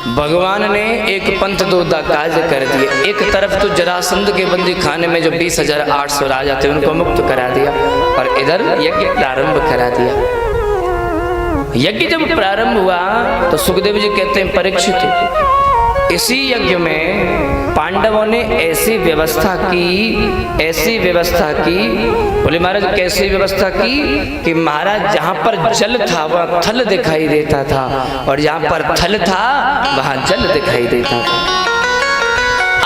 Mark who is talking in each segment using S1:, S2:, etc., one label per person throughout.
S1: भगवान ने एक पंथ दो कार्य कर दिए। एक तरफ तो जरासंध के बंदी खाने में जो 20,800 राजा थे उनको मुक्त करा दिया, और इधर यज्ञ प्रारंभ करा दिया। यज्ञ जब प्रारंभ हुआ तो सुखदेव जी कहते हैं, परीक्षित, इसी यज्ञ में पांडवों ने ऐसी व्यवस्था की, बोले महाराज कैसी व्यवस्था की कि महाराज जहाँ पर जल था वहाँ थल दिखाई देता था, और जहाँ पर थल था वहाँ जल दिखाई देता था।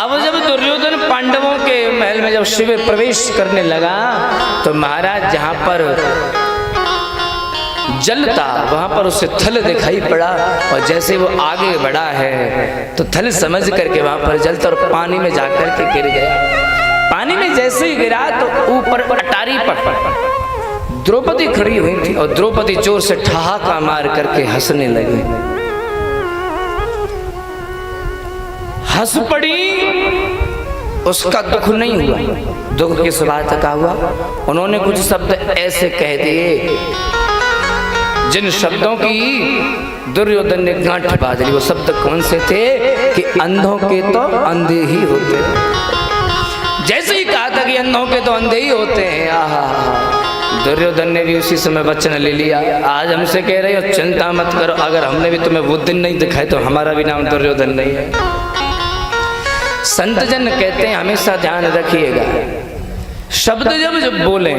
S1: अब जब दुर्योधन पांडवों के महल में जब शिविर प्रवेश करने लगा तो महाराज जहाँ पर जल था वहां पर उसे थल दिखाई पड़ा, और जैसे वो आगे बढ़ा है तो थल समझ करके वहां पर जल था और पानी में जाकर के गिर गया। पानी में जैसे ही गिरा तो ऊपर अटारी पर द्रौपदी खड़ी हुई थी, और द्रौपदी जोर से ठहाका मार करके हंसने लगी। हंस पड़ी, उसका दुख नहीं हुआ। दुख किस बात का हुआ? उन्होंने कुछ शब्द ऐसे कह दिए जिन शब्दों की दुर्योधन ने गांठ बांध ली। वो शब्द कौन से थे कि अंधों के तो अंधे ही होते हैं। जैसे ही कहा था कि अंधों के तो अंधे ही होते हैं, आहा, दुर्योधन ने भी उसी समय वचन ले लिया। आज हमसे कह रहे हो चिंता मत करो, अगर हमने भी तुम्हें वो दिन नहीं दिखाए तो हमारा भी नाम दुर्योधन नहीं है। संत जन कहते हैं हमेशा ध्यान रखिएगा, शब्द जब बोले,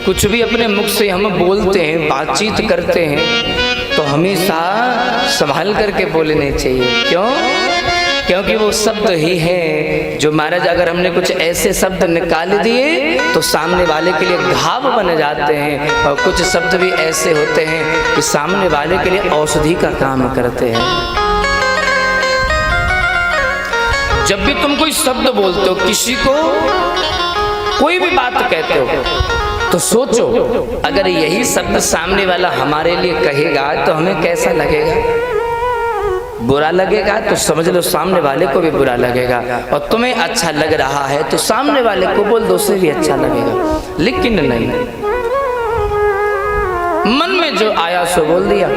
S1: कुछ भी अपने मुख से हम बोलते हैं, बातचीत करते हैं, तो हमेशा संभाल करके बोलने चाहिए। क्यों? क्योंकि वो शब्द ही है जो महाराज अगर हमने कुछ ऐसे शब्द निकाल दिए तो सामने वाले के लिए घाव बन जाते हैं, और कुछ शब्द भी ऐसे होते हैं कि सामने वाले के लिए औषधि का काम करते हैं। जब भी तुम कोई शब्द बोलते हो, किसी को कोई भी बात कहते हो, तो सोचो अगर यही शब्द सामने वाला हमारे लिए कहेगा तो हमें कैसा लगेगा? बुरा लगेगा तो समझ लो सामने वाले को भी बुरा लगेगा, और तुम्हें अच्छा लग रहा है तो सामने वाले को बोल दो, उसे भी अच्छा लगेगा। लेकिन नहीं, मन में जो आया सो बोल दिया।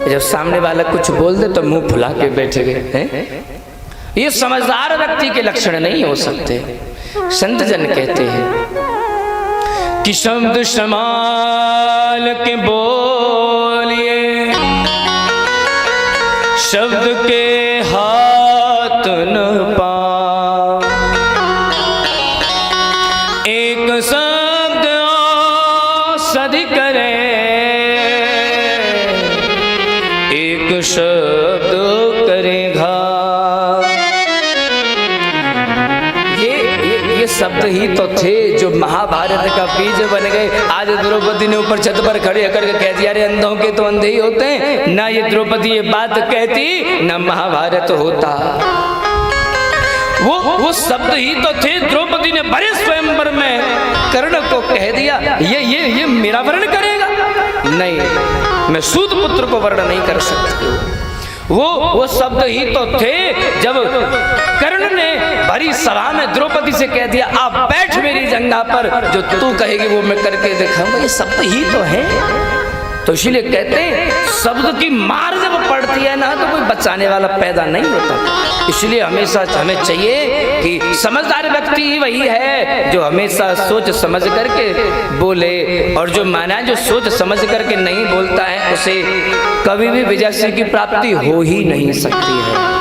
S1: जब सामने वाला कुछ बोल दे तो मुंह फुला के बैठे गए। ये समझदार व्यक्ति के लक्षण नहीं हो सकते। संत जन कहते हैं कि शब्द संभाल के बोलिए, शब्द के हाथ न पाओ, एक शब्द औषधि करे, एक शब्द करे घाव। शब्द ही तो थे जो महाभारत का बीज बन गए। आज द्रौपदी ने ऊपर छत पर खड़े होकर कह दिया, अरे अंधों के तो अंधे ही होते हैं। ना ये द्रौपदी ये बात कहती, ना महाभारत होता। वो शब्द ही तो थे। द्रौपदी ने बड़े स्वयंवर में कर्ण को कह दिया, ये मेरा वर्ण करेगा? नहीं, मैं सूत पुत्र को वर्ण नहीं कर सकती। वो शब्द ही तो थे जब कर्ण ने भरी सभा में द्रौपदी से कह दिया, आप बैठ मेरी जंघा पर, जो तू कहेगी वो मैं करके दिखाऊंगा। ये शब्द ही तो है। तो इसीलिए कहते हैं शब्द की मार जब पड़ती है ना तो कोई बचाने वाला पैदा नहीं होता। इसलिए हमेशा हमें चाहिए कि समझदार व्यक्ति ही वही है जो हमेशा सोच समझ करके बोले, और जो माना जो सोच समझ करके नहीं बोलता है उसे कभी भी विजय की प्राप्ति हो ही नहीं सकती है।